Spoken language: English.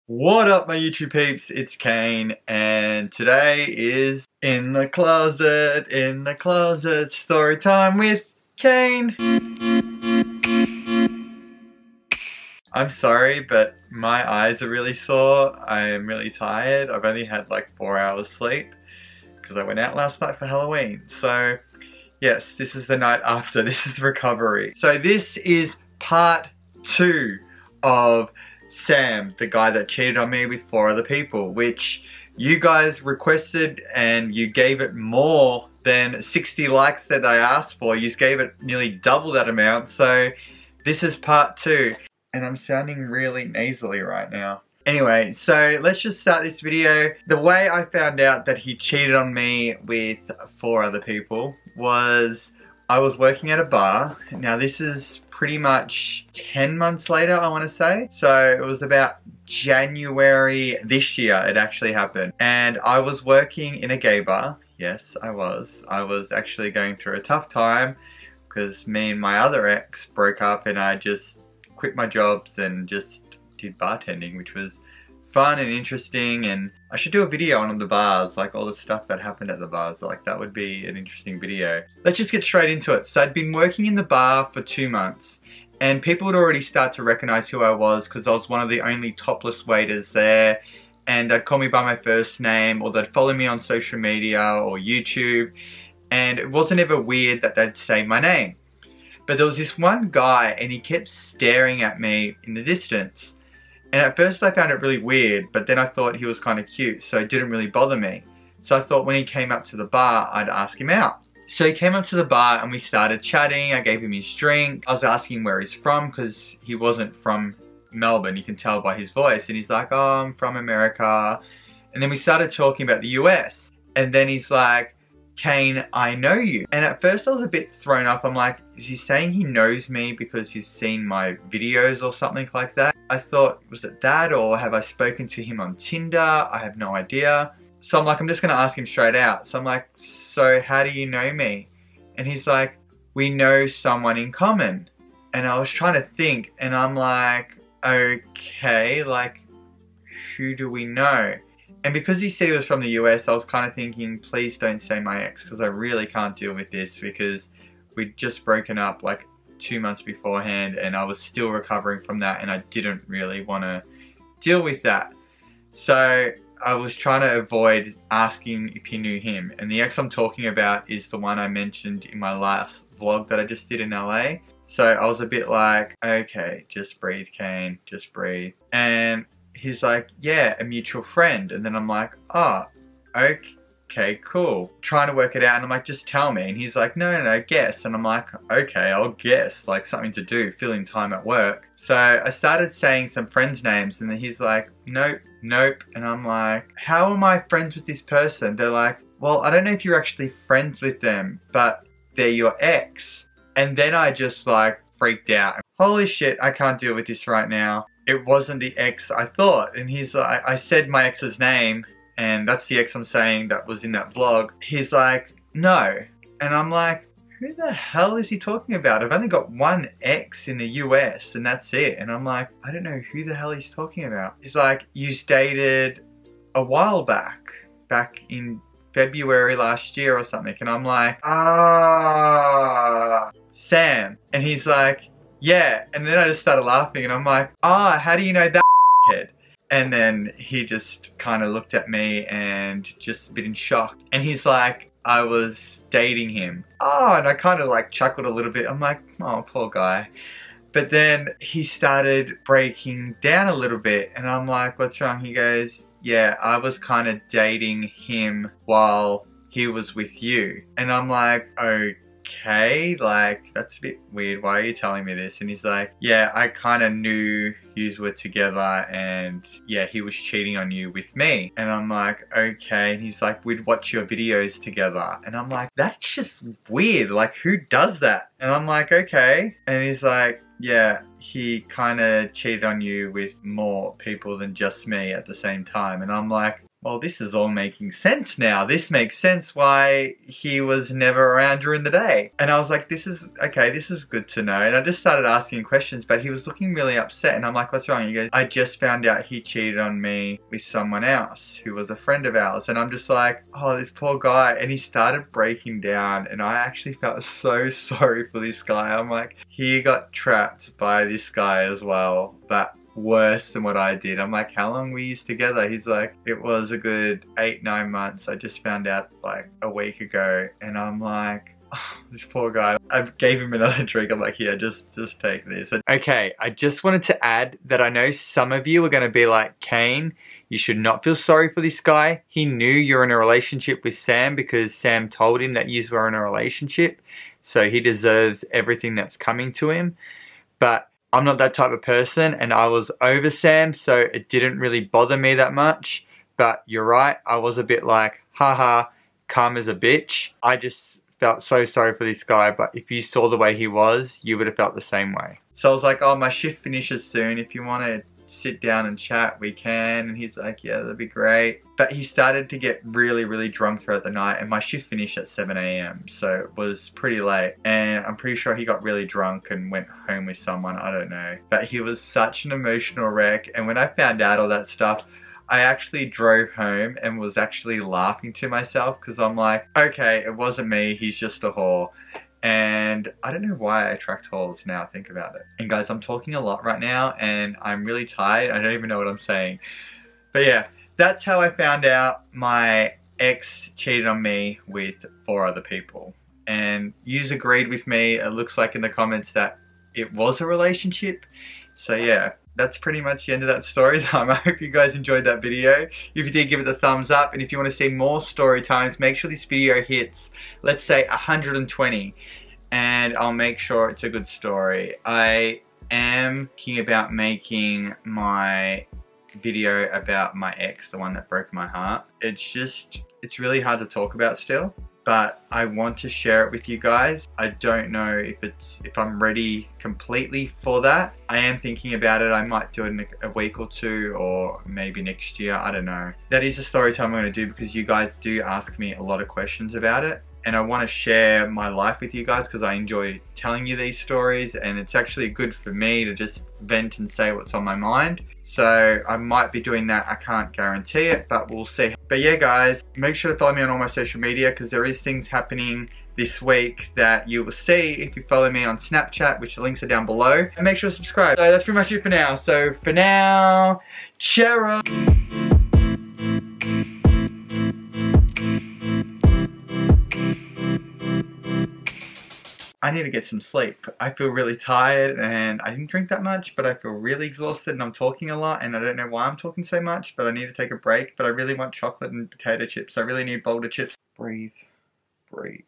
What up, my YouTube peeps? It's Kaine, and today is in the closet, story time with Kaine. I'm sorry, but my eyes are really sore. I am really tired. I've only had like 4 hours sleep because I went out last night for Halloween. So yes, this is the night after. This is recovery. So this is part 2 of Sam, the guy that cheated on me with 4 other people, which you guys requested and you gave it more than 60 likes that I asked for. You gave it nearly double that amount, so this is part 2. And I'm sounding really nasally right now. Anyway, so let's just start this video. The way I found out that he cheated on me with 4 other people was I was working at a bar. Now this is pretty much 10 months later, I want to say. So it was about January this year it actually happened. And I was working in a gay bar. Yes, I was. I was actually going through a tough time because me and my other ex broke up and I just quit my jobs and just did bartending, which was fun and interesting, and I should do a video on the bars, like all the stuff that happened at the bars. Like that would be an interesting video. Let's just get straight into it. So I'd been working in the bar for 2 months and people would already start to recognize who I was because I was one of the only topless waiters there, and they'd call me by my first name or they'd follow me on social media or YouTube, and it wasn't ever weird that they'd say my name. But there was this one guy and he kept staring at me in the distance. And at first I found it really weird, but then I thought he was kind of cute, so it didn't really bother me. So I thought when he came up to the bar, I'd ask him out. So he came up to the bar and we started chatting. I gave him his drink. I was asking where he's from because he wasn't from Melbourne, you can tell by his voice. And he's like, oh, I'm from America. And then we started talking about the US. And then he's like, Kaine, I know you. And at first I was a bit thrown off. I'm like, is he saying he knows me because he's seen my videos or something like that? I thought, was it that, or have I spoken to him on Tinder? I have no idea. So I'm like, I'm just gonna ask him straight out. So I'm like, so how do you know me? And he's like, we know someone in common. And I was trying to think and I'm like, okay, like who do we know? And because he said he was from the US, I was kind of thinking, please don't say my ex, because I really can't deal with this, because we'd just broken up like 2 months beforehand and I was still recovering from that and I didn't really want to deal with that. So I was trying to avoid asking if he knew him. And the ex I'm talking about is the one I mentioned in my last vlog that I just did in LA. So I was a bit like, okay, just breathe, Kaine, just breathe. And he's like, yeah, a mutual friend. And then I'm like, oh, okay, cool. Trying to work it out, and I'm like, just tell me. And he's like, no, guess. And I'm like, okay, I'll guess, like something to do, filling time at work. So I started saying some friends' names, and then he's like, nope. And I'm like, how am I friends with this person? They're like, well, I don't know if you're actually friends with them, but they're your ex. And then I just like freaked out. Holy shit, I can't deal with this right now. It wasn't the ex I thought. And he's like, I said my ex's name, and that's the ex I'm saying that was in that vlog. He's like, no. And I'm like, who the hell is he talking about? I've only got one ex in the US and that's it. And I'm like, I don't know who the hell he's talking about. He's like, you dated a while back in February last year or something. And I'm like, Sam. And he's like, yeah. And then I just started laughing and I'm like, how do you know that head? And then he just kind of looked at me and just a bit in shock. And he's like, I was dating him. And I kind of like chuckled a little bit. I'm like, oh, poor guy. But then he started breaking down a little bit and I'm like, what's wrong? He goes, yeah, I was kind of dating him while he was with you. And I'm like, okay, like that's a bit weird. Why are you telling me this? And he's like, yeah, I kind of knew yous were together and yeah, he was cheating on you with me. And I'm like, okay. And he's like, we'd watch your videos together. And I'm like, that's just weird. Like, who does that? And I'm like, okay. And he's like, yeah, he kind of cheated on you with more people than just me at the same time. And I'm like, well, this is all making sense now. This makes sense why he was never around during the day. And I was like, this is good to know. And I just started asking questions, but he was looking really upset. And I'm like, what's wrong? He goes, I just found out he cheated on me with someone else who was a friend of ours. And I'm just like, oh, this poor guy. And he started breaking down, and I actually felt so sorry for this guy. I'm like, he got trapped by this guy as well, but worse than what I did. I'm like, how long were you together? He's like, it was a good 8-9 months. I just found out like a week ago. And I'm like, oh, this poor guy. I gave him another drink. I'm like, yeah, just take this. Okay, I just wanted to add that I know some of you are going to be like, Kaine, you should not feel sorry for this guy. He knew you're in a relationship with Sam because Sam told him that you were in a relationship. So he deserves everything that's coming to him. But I'm not that type of person, and I was over Sam, so it didn't really bother me that much. But you're right, I was a bit like, haha, calm as a bitch. I just felt so sorry for this guy, but if you saw the way he was, you would have felt the same way. So I was like, oh, my shift finishes soon. If you want to sit down and chat, we can. And he's like, yeah, that'd be great. But he started to get really, really drunk throughout the night, and my shift finished at 7 AM, so it was pretty late. And I'm pretty sure he got really drunk and went home with someone, I don't know. But he was such an emotional wreck, and when I found out all that stuff, I actually drove home and was actually laughing to myself because I'm like, okay, it wasn't me, he's just a whore. And I don't know why I attract whores now I think about it. And guys, I'm talking a lot right now and I'm really tired. I don't even know what I'm saying. But yeah, that's how I found out my ex cheated on me with 4 other people. And yous agreed with me. It looks like in the comments that it was a relationship. So yeah, that's pretty much the end of that story time. I hope you guys enjoyed that video. If you did, give it a thumbs up. And if you want to see more story times, make sure this video hits, let's say 120. And I'll make sure it's a good story. I am thinking about making my video about my ex, the one that broke my heart. It's really hard to talk about still, but I want to share it with you guys. I don't know if I'm ready completely for that. I am thinking about it. I might do it in a week or 2, or maybe next year, I don't know. That is a story time I'm going to do because you guys do ask me a lot of questions about it. And I want to share my life with you guys because I enjoy telling you these stories, and it's actually good for me to just vent and say what's on my mind. So I might be doing that. I can't guarantee it, but we'll see. But yeah guys, make sure to follow me on all my social media because there is things happening this week that you will see if you follow me on Snapchat, which the links are down below. And make sure to subscribe. So that's pretty much it for now. So for now, cheers. I need to get some sleep. I feel really tired and I didn't drink that much, but I feel really exhausted and I'm talking a lot and I don't know why I'm talking so much, but I need to take a break. But I really want chocolate and potato chips. I really need boulder chips. Breathe. Breathe.